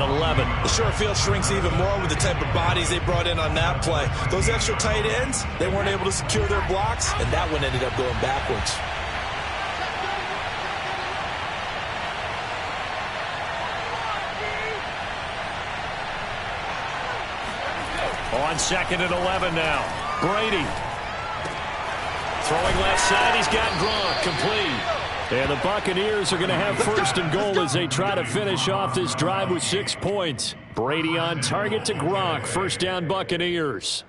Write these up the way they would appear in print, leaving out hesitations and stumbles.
11. The short field shrinks even more with the type of bodies they brought in on that play. Those extra tight ends, they weren't able to secure their blocks, and that one ended up going backwards. On 2nd and 11 now. Brady. Throwing left side. He's got Gronk complete. And the Buccaneers are going to have 1st and goal as they try to finish off this drive with 6 points. Brady on target to Gronk. 1st down Buccaneers.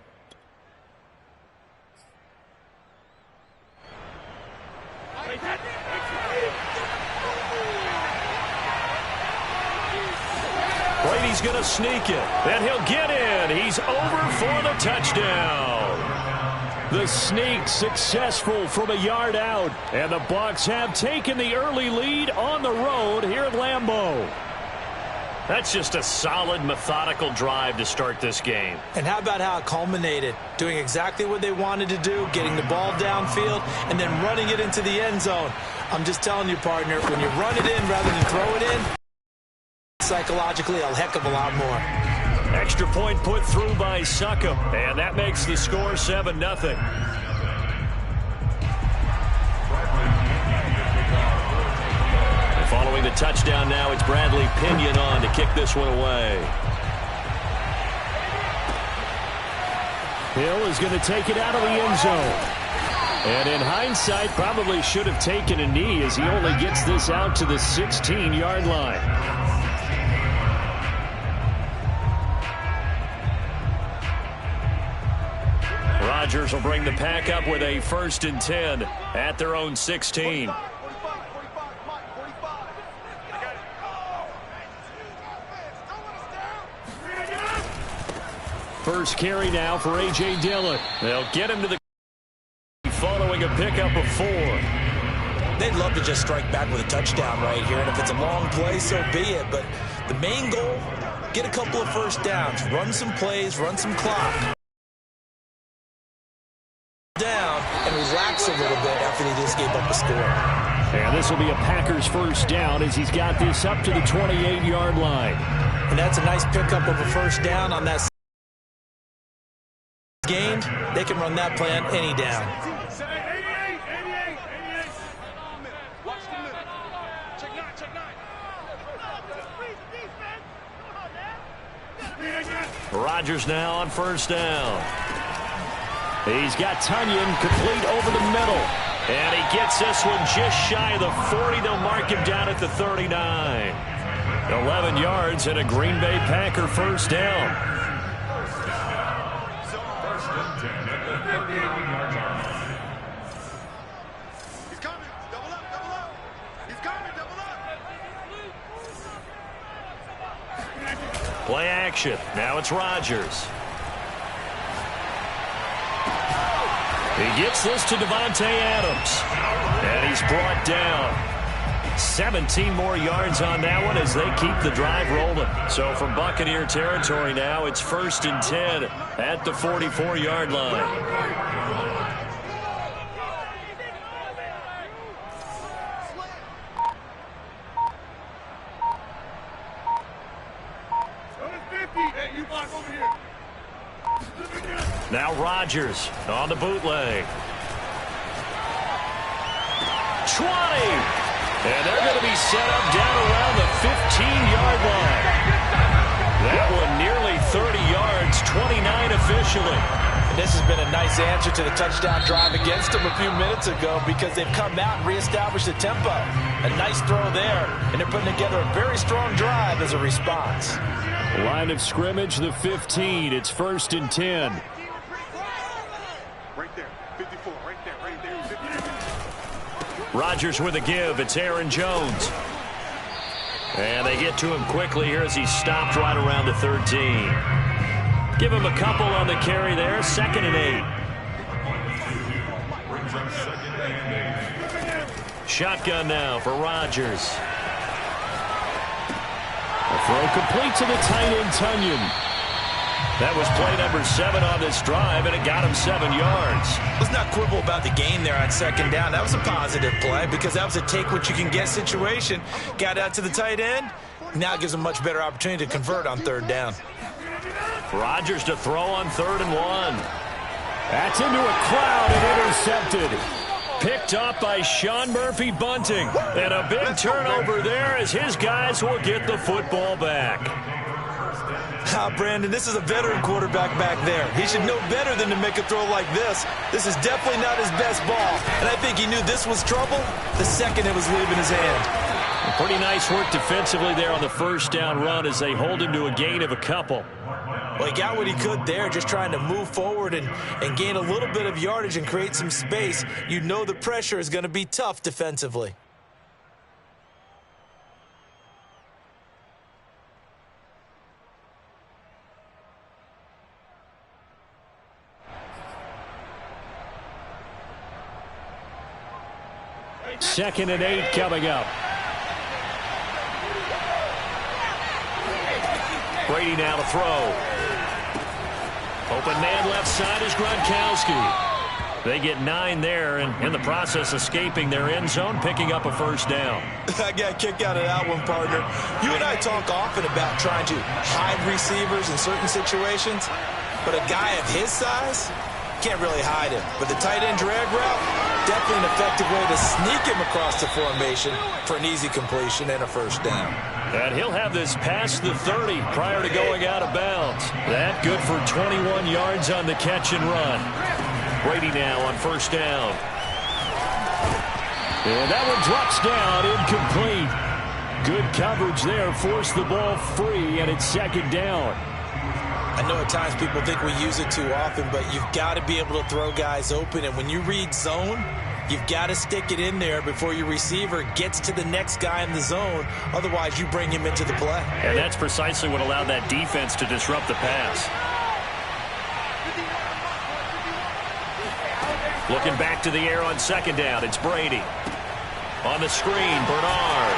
Brady's going to sneak it. And he'll get in. He's over for the touchdown. The sneak successful from a yard out. And the Bucs have taken the early lead on the road here at Lambeau. That's just a solid, methodical drive to start this game. And how about how it culminated? Doing exactly what they wanted to do, getting the ball downfield, and then running it into the end zone. I'm just telling you, partner, when you run it in rather than throw it in, psychologically a heck of a lot more. Extra point put through by Succop, and that makes the score 7-0. Following the touchdown now, it's Bradley Pinion on to kick this one away. Hill is going to take it out of the end zone. And in hindsight, probably should have taken a knee as he only gets this out to the 16-yard line. Rodgers will bring the pack up with a 1st and 10 at their own 16. First carry now for A.J. Dillon. They'll get him to the following a pickup of 4. They'd love to just strike back with a touchdown right here, and if it's a long play, so be it. But the main goal, get a couple of 1st downs, run some plays, run some clock. Down and relax a little bit after they just gave up a score. And this will be a Packers 1st down as he's got this up to the 28-yard line. And that's a nice pickup of a 1st down on that gained. They can run that play on any down. Rodgers now on 1st down. He's got Tonyan complete over the middle. And he gets this one just shy of the 40. They'll mark him down at the 39. 11 yards and a Green Bay Packer 1st down. He's coming. Double up, double up. He's coming, double up. Play action. Now it's Rodgers. He gets this to Davante Adams. And he's brought down. 17 more yards on that one as they keep the drive rolling. So from Buccaneer territory now, it's 1st and 10 at the 44-yard line. Now Rodgers on the bootleg. 20. And they're going to be set up down around the 15-yard line. That one nearly 30 yards, 29 officially. And this has been a nice answer to the touchdown drive against them a few minutes ago because they've come out and reestablished the tempo. A nice throw there, and they're putting together a very strong drive as a response. Line of scrimmage, the 15. It's 1st and 10. Right there, 54, right there, 54. Rodgers with a give. It's Aaron Jones. And they get to him quickly here as he stopped right around the 13. Give him a couple on the carry there. 2nd and 8. Shotgun now for Rodgers. A throw complete to the tight end, Tonyan. That was play number 7 on this drive, and it got him 7 yards. Let's not quibble about the gain there on 2nd down. That was a positive play because that was a take-what-you-can-get situation. Got out to the tight end, Now it gives them much better opportunity to convert on third down. Rodgers to throw on 3rd and 1. That's into a crowd and intercepted. Picked up by Sean Murphy-Bunting. And a big turnover there as his guys will get the football back. Brandon, this is a veteran quarterback back there. He should know better than to make a throw like this. This is definitely not his best ball. And I think he knew this was trouble the second it was leaving his hand. Pretty nice work defensively there on the first down run as they hold him to a gain of a couple. Well, he got what he could there, just trying to move forward and gain a little bit of yardage and create some space. You know the pressure is going to be tough defensively. Second and 8 coming up. Brady now to throw. Open man left side is Gronkowski. They get 9 there, and in the process escaping their end zone, picking up a first down. I got a kick out of that one, partner. You and I talk often about trying to hide receivers in certain situations, but a guy of his size can't really hide him. But the tight end drag route, definitely an effective way to sneak him across the formation for an easy completion and a first down. And he'll have this past the 30 prior to going out of bounds. That good for 21 yards on the catch and run. Brady now on first down. And that one drops down, incomplete. Good coverage there, forced the ball free, and it's second down. I know at times people think we use it too often, but you've got to be able to throw guys open. And when you read zone, you've got to stick it in there before your receiver gets to the next guy in the zone. Otherwise, you bring him into the play. And that's precisely what allowed that defense to disrupt the pass. Looking back to the air on second down, it's Brady. On the screen, Bernard.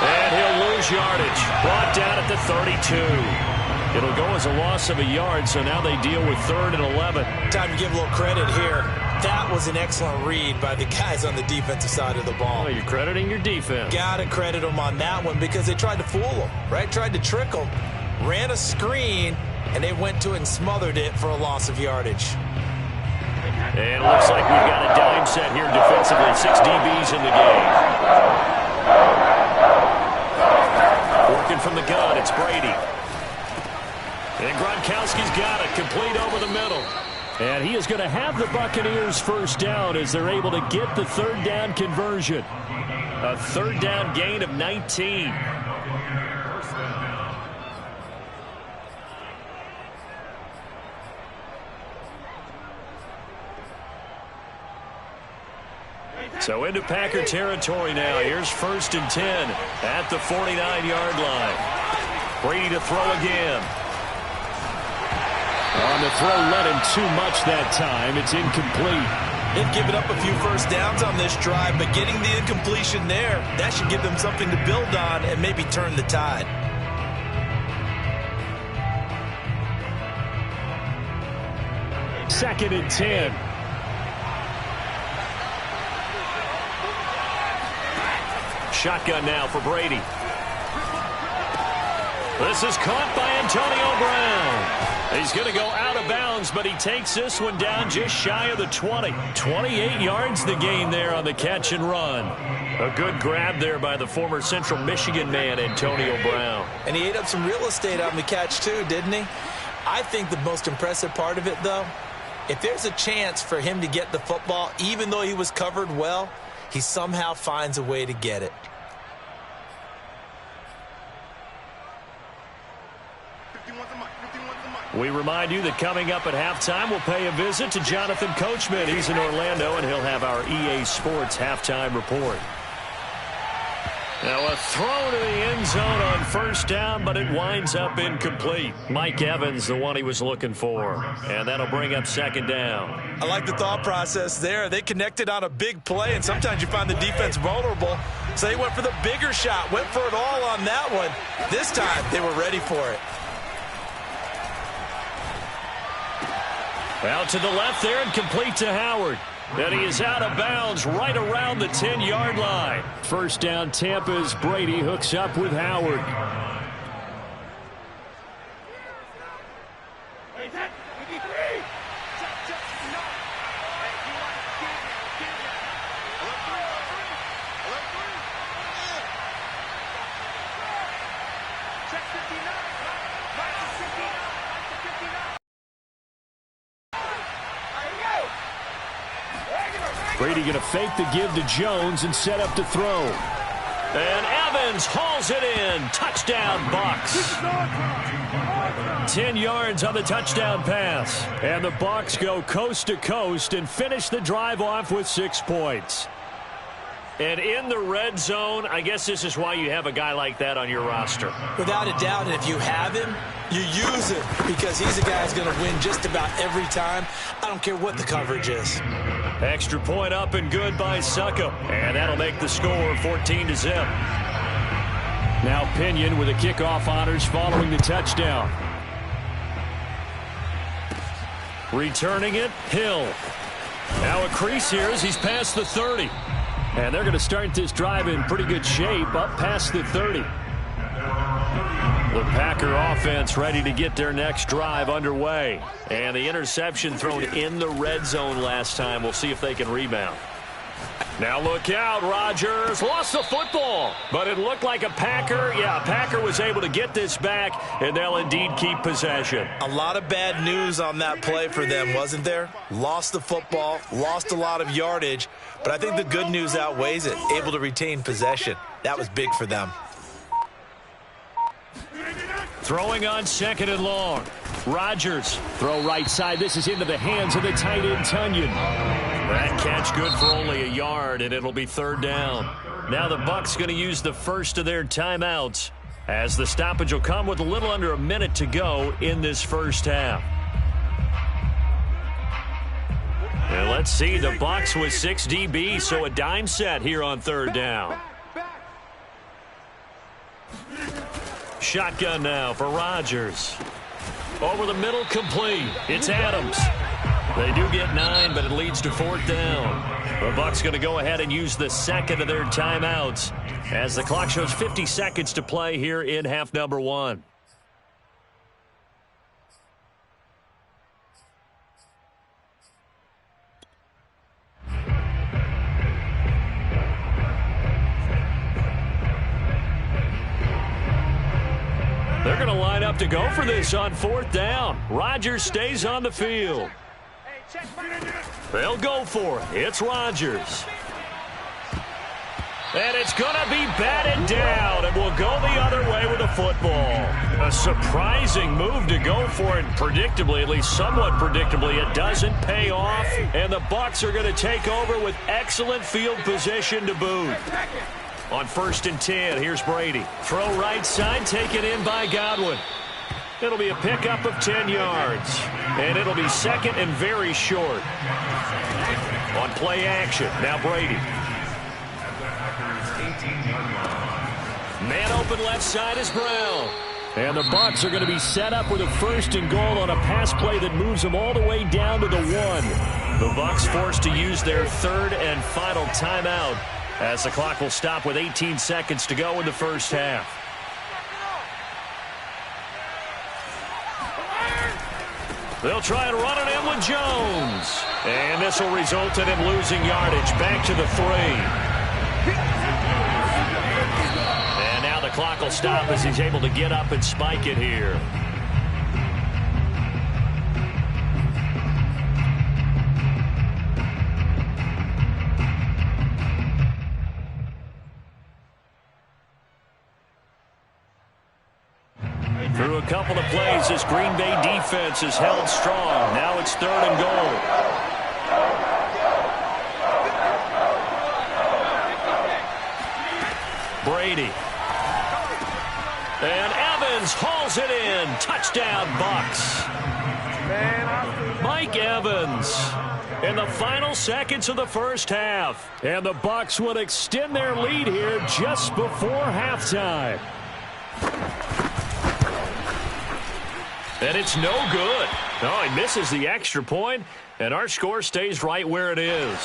And he'll lose yardage. Brought down at the 32. It'll go as a loss of a yard, so now they deal with 3rd and 11. Time to give a little credit here. That was an excellent read by the guys on the defensive side of the ball. Oh, you're crediting your defense. Got to credit them on that one because they tried to fool them, right? Tried to trick them. Ran a screen, and they went to it and smothered it for a loss of yardage. And it looks like we've got a dime set here defensively. 6 DBs in the game. Working from the gun, it's Brady. And Gronkowski's got it, complete over the middle. And he is going to have the Buccaneers first down as they're able to get the 3rd down conversion. A 3rd down gain of 19. So into Packer territory now. Here's 1st and 10 at the 49-yard line. Brady to throw again. On the throw, let him too much that time. It's incomplete. They've given up a few first downs on this drive, but getting the incompletion there, that should give them something to build on and maybe turn the tide. Second and 10. Shotgun now for Brady. This is caught by Antonio Brown. He's going to go out of bounds, but he takes this one down just shy of the 20. 28 yards the gain there on the catch and run. A good grab there by the former Central Michigan man, Antonio Brown. And he ate up some real estate on the catch too, didn't he? I think the most impressive part of it, though, if there's a chance for him to get the football, even though he was covered well, he somehow finds a way to get it. We remind you that coming up at halftime, we'll pay a visit to Jonathan Coachman. He's in Orlando, and he'll have our EA Sports halftime report. Now a throw to the end zone on first down, but it winds up incomplete. Mike Evans, the one he was looking for. And that'll bring up second down. I like the thought process there. They connected on a big play, and sometimes you find the defense vulnerable. So they went for the bigger shot, went for it all on that one. This time, they were ready for it. Out to the left there and complete to Howard. And he is out of bounds right around the 10-yard line. First down, Tampa's Brady hooks up with Howard. Brady going to fake the give to Jones and set up to throw. And Evans hauls it in. Touchdown, Bucs. 10 yards on the touchdown pass. And the Bucs go coast to coast and finish the drive off with 6 points. And in the red zone, I guess this is why you have a guy like that on your roster. Without a doubt, and if you have him, you use him because he's a guy who's going to win just about every time. I don't care what the coverage is. Extra point up and good by Succop. And that'll make the score 14-0. Now Pinion with the kickoff honors following the touchdown. Returning it, Hill. Now a crease here as he's past the 30. And they're going to start this drive in pretty good shape up past the 30. The Packer offense ready to get their next drive underway. And the interception thrown in the red zone last time. We'll see if they can rebound. Now look out, Rodgers lost the football, but it looked like a Packer. Yeah, a Packer was able to get this back, and they'll indeed keep possession. A lot of bad news on that play for them, wasn't there? Lost the football, lost a lot of yardage, but I think the good news outweighs it. Able to retain possession. That was big for them. Throwing on 2nd and long. Rodgers, throw right side. This is into the hands of the tight end, Tonyan. That catch good for only a yard, and it'll be 3rd down. Now the Bucs going to use the first of their timeouts as the stoppage will come with a little under a minute to go in this first half. And let's see, the Bucs with 6 DB, so a dime set here on 3rd down. Shotgun now for Rodgers. Over the middle, complete. It's Adams. They do get 9, but it leads to 4th down. The Bucs going to go ahead and use the second of their timeouts as the clock shows 50 seconds to play here in half number 1. They're going to line up to go for this on 4th down. Rodgers stays on the field. They'll go for it. It's Rodgers. And it's going to be batted down, and we'll go the other way with the football. A surprising move to go for it. Predictably, at least somewhat predictably, it doesn't pay off. And the Bucs are going to take over with excellent field position to boot. On 1st and 10, here's Brady. Throw right side, taken in by Godwin. It'll be a pickup of 10 yards. And it'll be 2nd and very short. On play action, now Brady. Man open left side is Brown. And the Bucs are going to be set up with a 1st and goal on a pass play that moves them all the way down to the 1. The Bucs forced to use their 3rd and final timeout as the clock will stop with 18 seconds to go in the first half. They'll try and run it in with Jones. And this will result in him losing yardage back to the 3. And now the clock will stop as he's able to get up and spike it here. Through a couple of plays, this Green Bay defense is held strong. Now it's 3rd and goal. Brady. And Evans hauls it in. Touchdown, Bucs. Mike Evans in the final seconds of the first half. And the Bucs would extend their lead here just before halftime. And it's no good. Oh, he misses the extra point, and our score stays right where it is.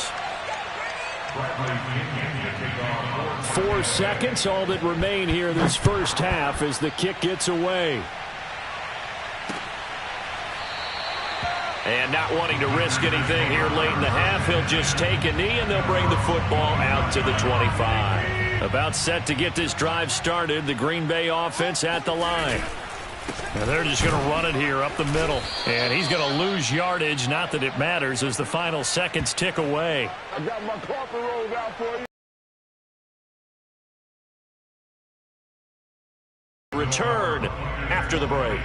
4 seconds, all that remain here this first half as the kick gets away. And not wanting to risk anything here late in the half, he'll just take a knee, and they'll bring the football out to the 25. About set to get this drive started, the Green Bay offense at the line. And they're just going to run it here up the middle. And he's going to lose yardage, not that it matters, as the final seconds tick away. I got my coffee rolls out for you. Return after the break.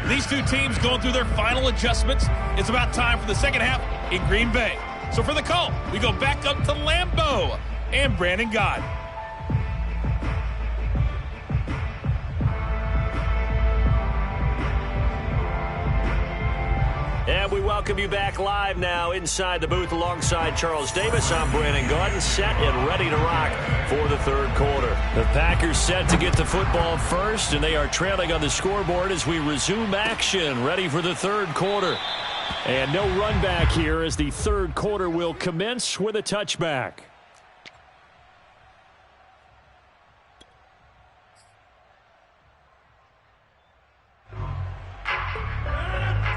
These two teams going through their final adjustments. It's about time for the second half in Green Bay. So for the call, we go back up to Lambeau and Brandon Gaudin. And we welcome you back live now inside the booth alongside Charles Davis. I'm Brandon Gaudin, set and ready to rock for the third quarter. The Packers set to get the football first, and they are trailing on the scoreboard as we resume action, ready for the third quarter. And no run back here as the third quarter will commence with a touchback.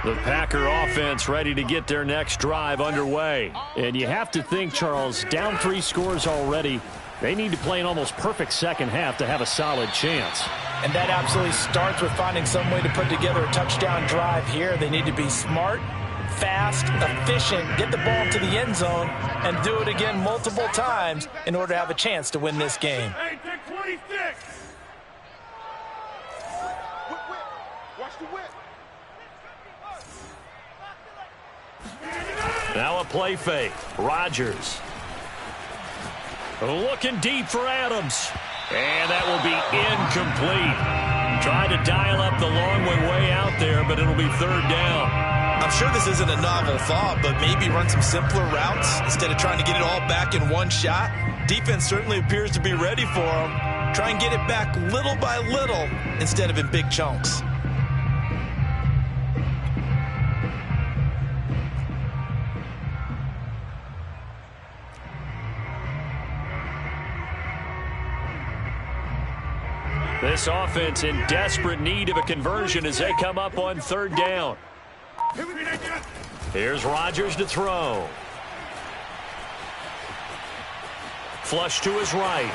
The Packer offense ready to get their next drive underway. And you have to think, Charles, down 3 scores already. They need to play an almost perfect second half to have a solid chance. And that absolutely starts with finding some way to put together a touchdown drive here. They need to be smart, fast, efficient, get the ball to the end zone, and do it again multiple times in order to have a chance to win this game. Hey, take 26. Whip. Watch the whip. Now a play fake. Rodgers. Looking deep for Adams. And that will be incomplete. Trying to dial up the long way out there, but it'll be third down. I'm sure this isn't a novel thought, but maybe run some simpler routes instead of trying to get it all back in one shot. Defense certainly appears to be ready for them. Try and get it back little by little instead of in big chunks. This offense in desperate need of a conversion as they come up on third down. Here's Rodgers to throw. Flush to his right.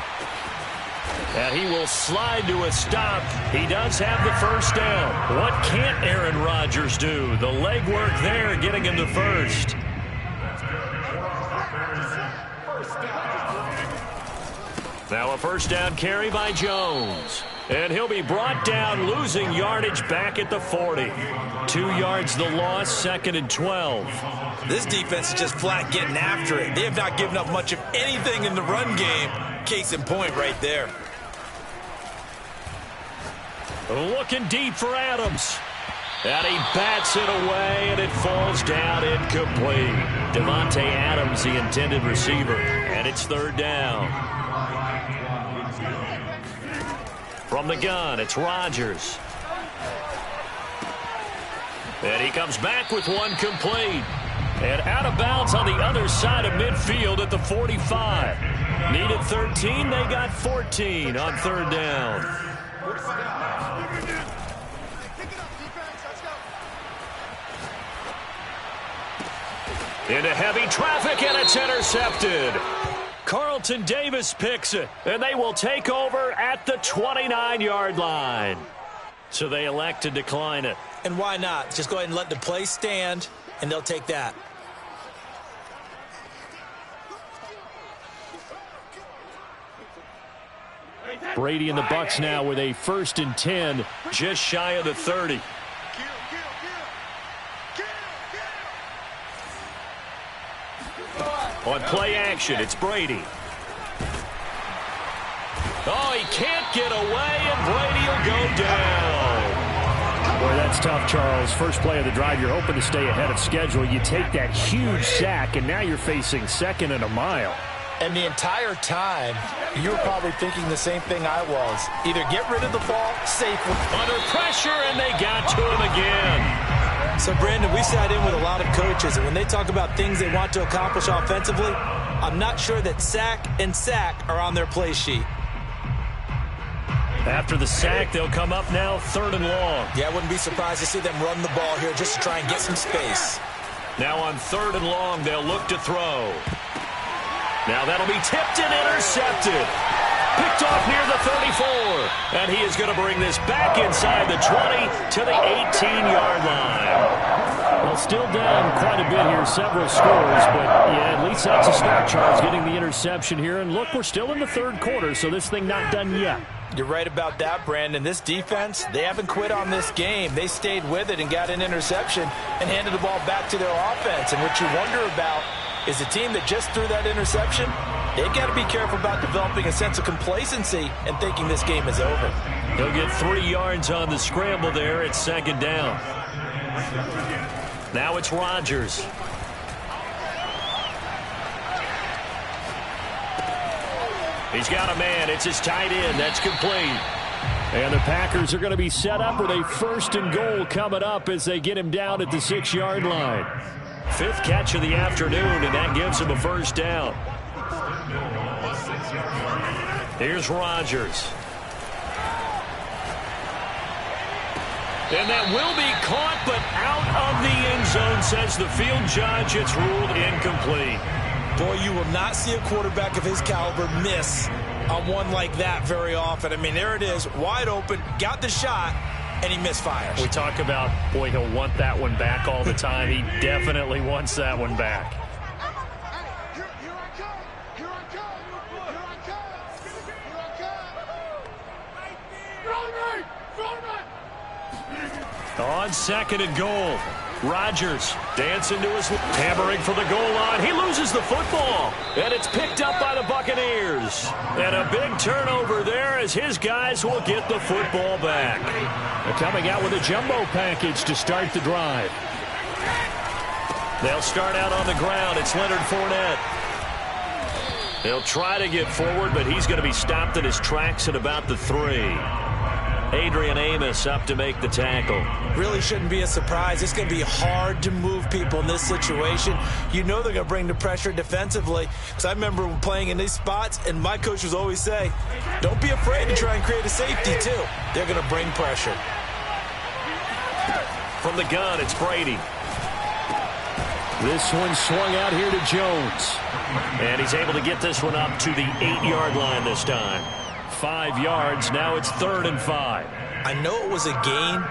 And he will slide to a stop. He does have the first down. What can't Aaron Rodgers do? The legwork there getting him to first. Now a first down carry by Jones. And he'll be brought down, losing yardage back at the 40. 2 yards the loss, 2nd and 12. This defense is just flat getting after it. They have not given up much of anything in the run game. Case in point right there. Looking deep for Adams. And he bats it away, and it falls down incomplete. Devontae Adams, the intended receiver. And it's third down. From the gun, it's Rodgers. And he comes back with one complete. And out of bounds on the other side of midfield at the 45. Needed 13, they got 14 on third down. Into heavy traffic, and it's intercepted. Carlton Davis picks it, and they will take over at the 29-yard line. So they elect to decline it. And why not? Just go ahead and let the play stand, and they'll take that. Brady and the Bucs now with a 1st and 10, just shy of the 30. On play action, it's Brady. Oh, he can't get away, and Brady will go down. Boy, that's tough, Charles. First play of the drive, you're hoping to stay ahead of schedule. You take that huge sack, and now you're facing 2nd and a mile. And the entire time, you were probably thinking the same thing I was. Either get rid of the ball safely. Under pressure, and they got to him again. So, Brandon, we sat in with a lot of coaches, and when they talk about things they want to accomplish offensively, I'm not sure that sack and sack are on their play sheet. After the sack, they'll come up now 3rd and long. Yeah, I wouldn't be surprised to see them run the ball here just to try and get some space. Now on 3rd and long, they'll look to throw. Now that'll be tipped and intercepted. Picked off near the 34. And he is going to bring this back inside the 20 to the 18-yard line. Well, still down quite a bit here, several scores, but yeah, at least that's a start, Charles, getting the interception here. And look, we're still in the 3rd quarter, so this thing not done yet. You're right about that, Brandon. This defense, they haven't quit on this game. They stayed with it and got an interception and handed the ball back to their offense. And what you wonder about is a team that just threw that interception, they've got to be careful about developing a sense of complacency and thinking this game is over. He'll get 3 yards on the scramble there. It's 2nd down. Now it's Rodgers. He's got a man. It's his tight end. That's complete. And the Packers are going to be set up with a 1st and goal coming up as they get him down at the 6-yard line. 5th catch of the afternoon, and that gives him a 1st down. Here's Rodgers. And that will be caught, but out of the end zone, says the field judge. It's ruled incomplete. Boy, you will not see a quarterback of his caliber miss on one like that very often. I mean, there it is, wide open, got the shot, and he misfires. We talk about, boy, he'll want that one back all the time. He definitely wants that one back. On 2nd and goal, Rodgers dancing to his hammering for the goal line. He loses the football, and it's picked up by the Buccaneers. And a big turnover there as his guys will get the football back. They're coming out with a jumbo package to start the drive. They'll start out on the ground. It's Leonard Fournette. They'll try to get forward, but he's going to be stopped in his tracks at about the 3. Adrian Amos up to make the tackle. Really shouldn't be a surprise. It's going to be hard to move people in this situation. You know they're going to bring the pressure defensively. Because I remember playing in these spots, and my coach would always say, don't be afraid to try and create a safety, too. They're going to bring pressure. From the gun, it's Brady. This one swung out here to Jones. And he's able to get this one up to the 8-yard line this time. 5 yards. Now it's 3rd and 5. I know it was a gain,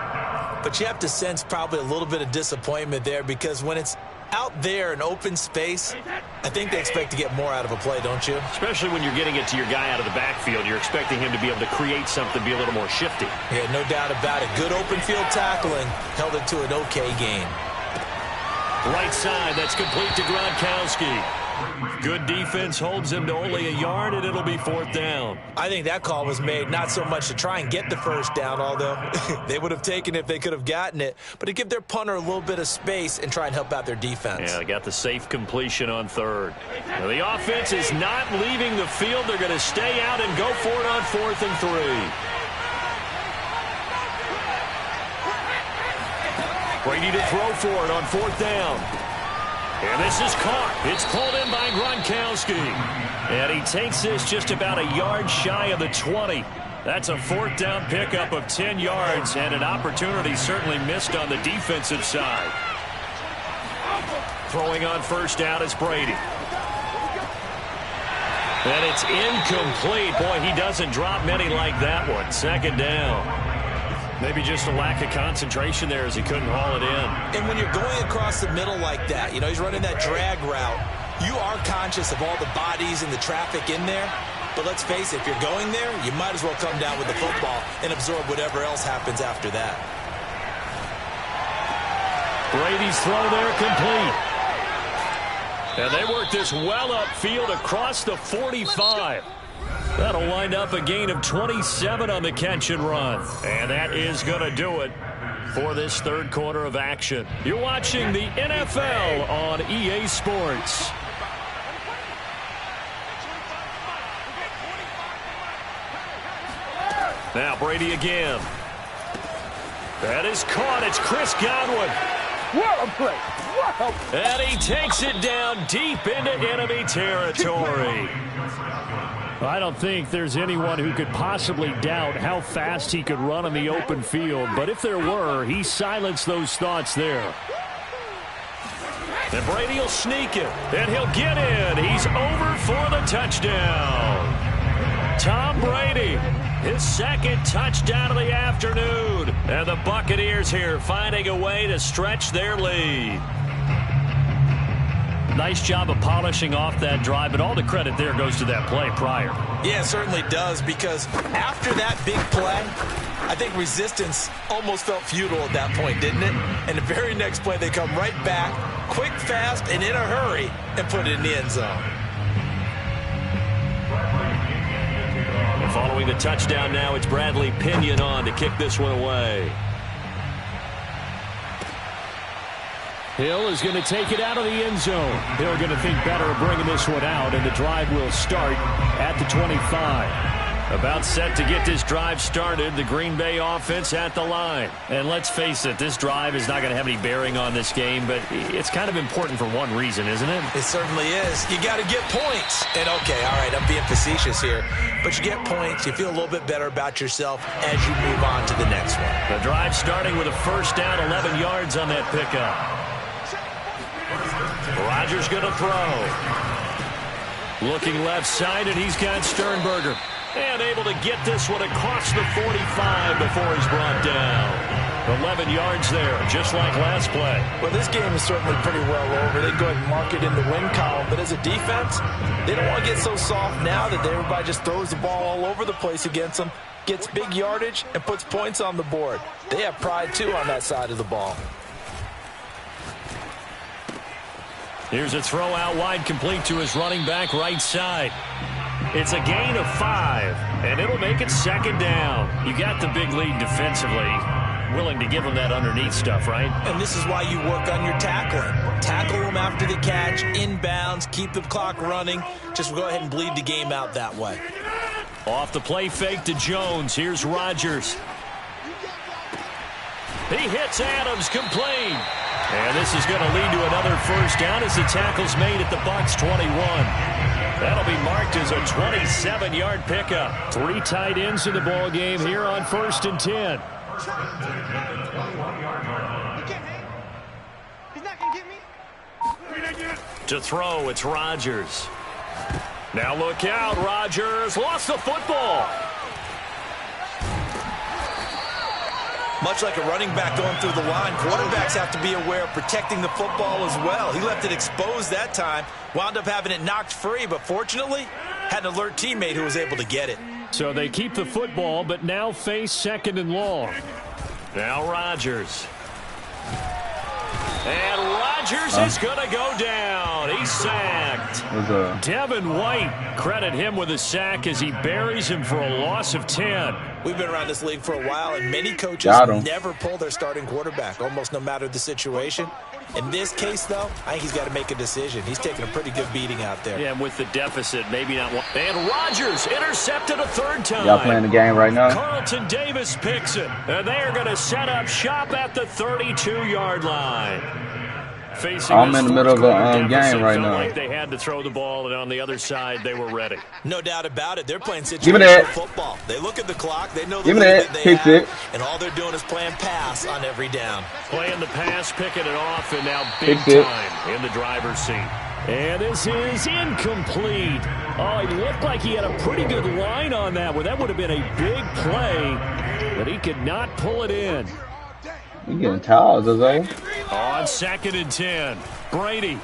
but you have to sense probably a little bit of disappointment there because when it's out there in open space, I think they expect to get more out of a play, don't you? Especially when you're getting it to your guy out of the backfield. You're expecting him to be able to create something, be a little more shifty. Yeah, no doubt about it. Good open field tackling. Held it to an okay gain. Right side, that's complete to Gronkowski. Good defense holds him to only a yard, and it'll be 4th down. I think that call was made not so much to try and get the 1st down, although they would have taken it if they could have gotten it, but to give their punter a little bit of space and try and help out their defense. Yeah, they got the safe completion on 3rd. Now, the offense is not leaving the field. They're going to stay out and go for it on 4th and 3. Brady to throw for it on 4th down. And this is caught. It's pulled in by Gronkowski. And he takes this just about a yard shy of the 20. That's a 4th down pickup of 10 yards and an opportunity certainly missed on the defensive side. Throwing on 1st down is Brady. And it's incomplete. Boy, he doesn't drop many like that one. 2nd down. Maybe just a lack of concentration there as he couldn't haul it in. And when you're going across the middle like that, you know, he's running that drag route, you are conscious of all the bodies and the traffic in there. But let's face it, if you're going there, you might as well come down with the football and absorb whatever else happens after that. Brady's throw there complete. And they work this well upfield across the 45. That'll wind up a gain of 27 on the catch and run. And that is going to do it for this 3rd quarter of action. You're watching the NFL on EA Sports. Now Brady again. That is caught. It's Chris Godwin. What a play. What a play. And he takes it down deep into enemy territory. I don't think there's anyone who could possibly doubt how fast he could run in the open field. But if there were, he silenced those thoughts there. And Brady will sneak it. And he'll get in. He's over for the touchdown. Tom Brady, his second touchdown of the afternoon. And the Buccaneers here finding a way to stretch their lead. Nice job of polishing off that drive, but all the credit there goes to that play prior. Yeah, it certainly does, because after that big play, I think resistance almost felt futile at that point, didn't it? And the very next play, they come right back, quick, fast, and in a hurry, and put it in the end zone. And following the touchdown now, it's Bradley Pinion on to kick this one away. Hill is going to take it out of the end zone. Hill going to think better of bringing this one out, and the drive will start at the 25. About set to get this drive started, the Green Bay offense at the line. And let's face it, this drive is not going to have any bearing on this game, but it's kind of important for one reason, isn't it? It certainly is. You got to get points. And, okay, all right, I'm being facetious here, but you get points, you feel a little bit better about yourself as you move on to the next one. The drive starting with a first down, 11 yards on that pickup. Rodgers going to throw. Looking left side, and he's got Sternberger. And able to get this one across the 45 before he's brought down. 11 yards there, just like last play. Well, this game is certainly pretty well over. They go ahead and mark it in the win column. But as a defense, they don't want to get so soft now that everybody just throws the ball all over the place against them, gets big yardage, and puts points on the board. They have pride, too, on that side of the ball. Here's a throw out wide, complete to his running back right side. It's a gain of 5, and it'll make it second down. You got the big lead defensively. Willing to give them that underneath stuff, right? And this is why you work on your tackling. Tackle them after the catch, inbounds, keep the clock running. Just go ahead and bleed the game out that way. Off the play fake to Jones. Here's Rodgers. He hits Adams, complete. And this is going to lead to another first down as the tackle's made at the Bucs 21. That'll be marked as a 27-yard pickup. 3 tight ends in the ball game here on 1st and 10. He's not going to get me. To throw, it's Rodgers. Now look out, Rodgers lost the football. Much like a running back going through the line, quarterbacks have to be aware of protecting the football as well. He left it exposed that time, wound up having it knocked free, but fortunately had an alert teammate who was able to get it. So they keep the football, but now face 2nd and long. Now Rodgers. And Rodgers is going to go down. He's sacked. Devin White, credit him with a sack as he buries him for a loss of 10. We've been around this league for a while, and many coaches never pull their starting quarterback, almost no matter the situation. In this case, though, I think he's got to make a decision. He's taking a pretty good beating out there. Yeah, and with the deficit, maybe not one. And Rodgers intercepted a 3rd time. Y'all playing the game right now? Carlton Davis picks it. And they are going to set up shop at the 32-yard line. I'm in the middle of a game right now. Like they had to throw the ball, and on the other side, they were ready. No doubt about it. They're playing situational football. They look at the clock. They know the lead that they have, and all they're doing is playing pass on every down. Playing the pass, picking it off, and now big time in the driver's seat. And this is incomplete. Oh, he looked like he had a pretty good line on that one. That would have been a big play, but he could not pull it in. You getting towels, Jose? On 2nd and 10, Brady.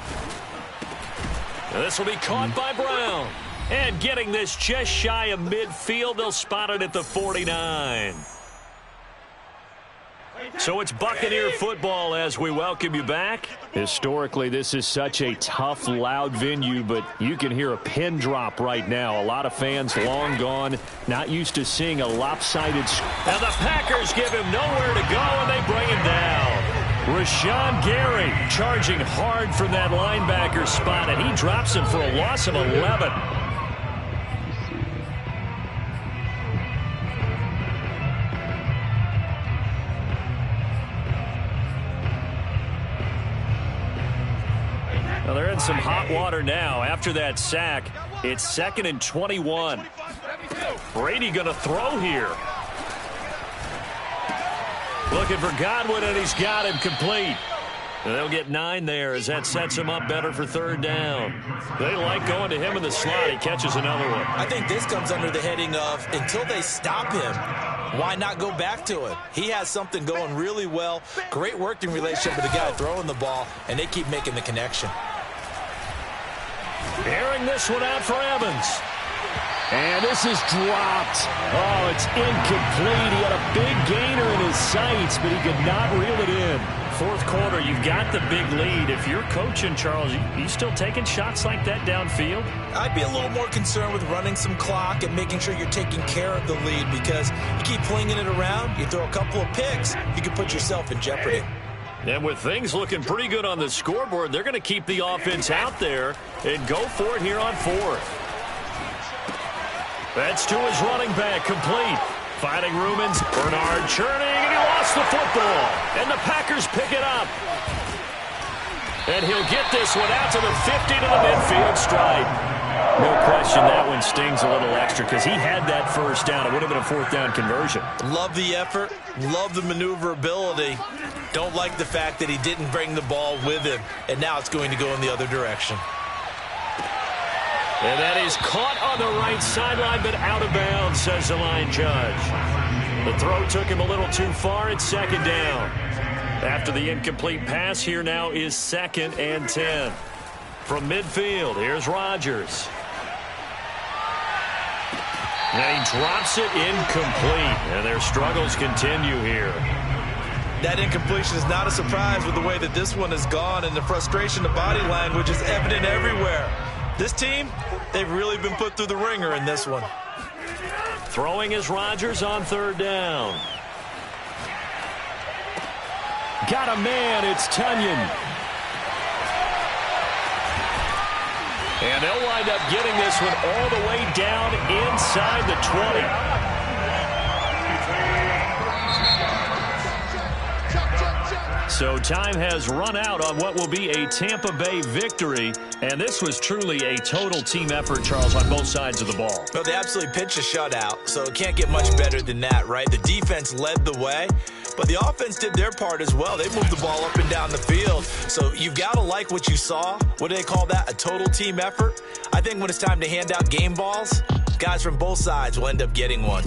This will be caught by Brown. And getting this just shy of midfield, they'll spot it at the 49. So it's Buccaneer football as we welcome you back. Historically, this is such a tough, loud venue, but you can hear a pin drop right now. A lot of fans long gone, not used to seeing a lopsided. And the Packers give him nowhere to go, and they bring him down. Rashawn Gary charging hard from that linebacker spot, and he drops him for a loss of 11. Well, they're in some hot water now. After that sack, it's 2nd and 21. Brady going to throw here. Looking for Godwin, and he's got him complete. And they'll get 9 there as that sets him up better for 3rd down. They like going to him in the slot. He catches another one. I think this comes under the heading of until they stop him, why not go back to it? He has something going really well. Great working relationship with the guy throwing the ball, and they keep making the connection. Airing this one out for Evans. And this is dropped. Oh, it's incomplete. He had a big gainer in his sights, but he could not reel it in. 4th quarter, you've got the big lead. If you're coaching, Charles, you still taking shots like that downfield? I'd be a little more concerned with running some clock and making sure you're taking care of the lead, because you keep flinging it around, you throw a couple of picks, you can put yourself in jeopardy. And with things looking pretty good on the scoreboard, they're going to keep the offense out there and go for it here on 4th. That's to his running back, complete. Finding Rumens, Bernard churning, and he lost the football. And the Packers pick it up. And he'll get this one out to the 50 to the midfield stripe. No question that one stings a little extra because he had that 1st down. It would have been a 4th down conversion. Love the effort. Love the maneuverability. Don't like the fact that he didn't bring the ball with him. And now it's going to go in the other direction. And that is caught on the right sideline, but out of bounds, says the line judge. The throw took him a little too far. It's 2nd down. After the incomplete pass, here now is 2nd and 10. From midfield, here's Rodgers. And he drops it incomplete. And their struggles continue here. That incompletion is not a surprise with the way that this one has gone, and the frustration, the body language is evident everywhere. This team, they've really been put through the ringer in this one. Throwing is Rodgers on 3rd down. Got a man, it's Tunyon. And they'll wind up getting this one all the way down inside the 20. So time has run out on what will be a Tampa Bay victory. And this was truly a total team effort, Charles, on both sides of the ball. Well, they absolutely pitched a shutout, so it can't get much better than that, right? The defense led the way, but the offense did their part as well. They moved the ball up and down the field. So you've got to like what you saw. What do they call that? A total team effort? I think when it's time to hand out game balls, guys from both sides will end up getting one.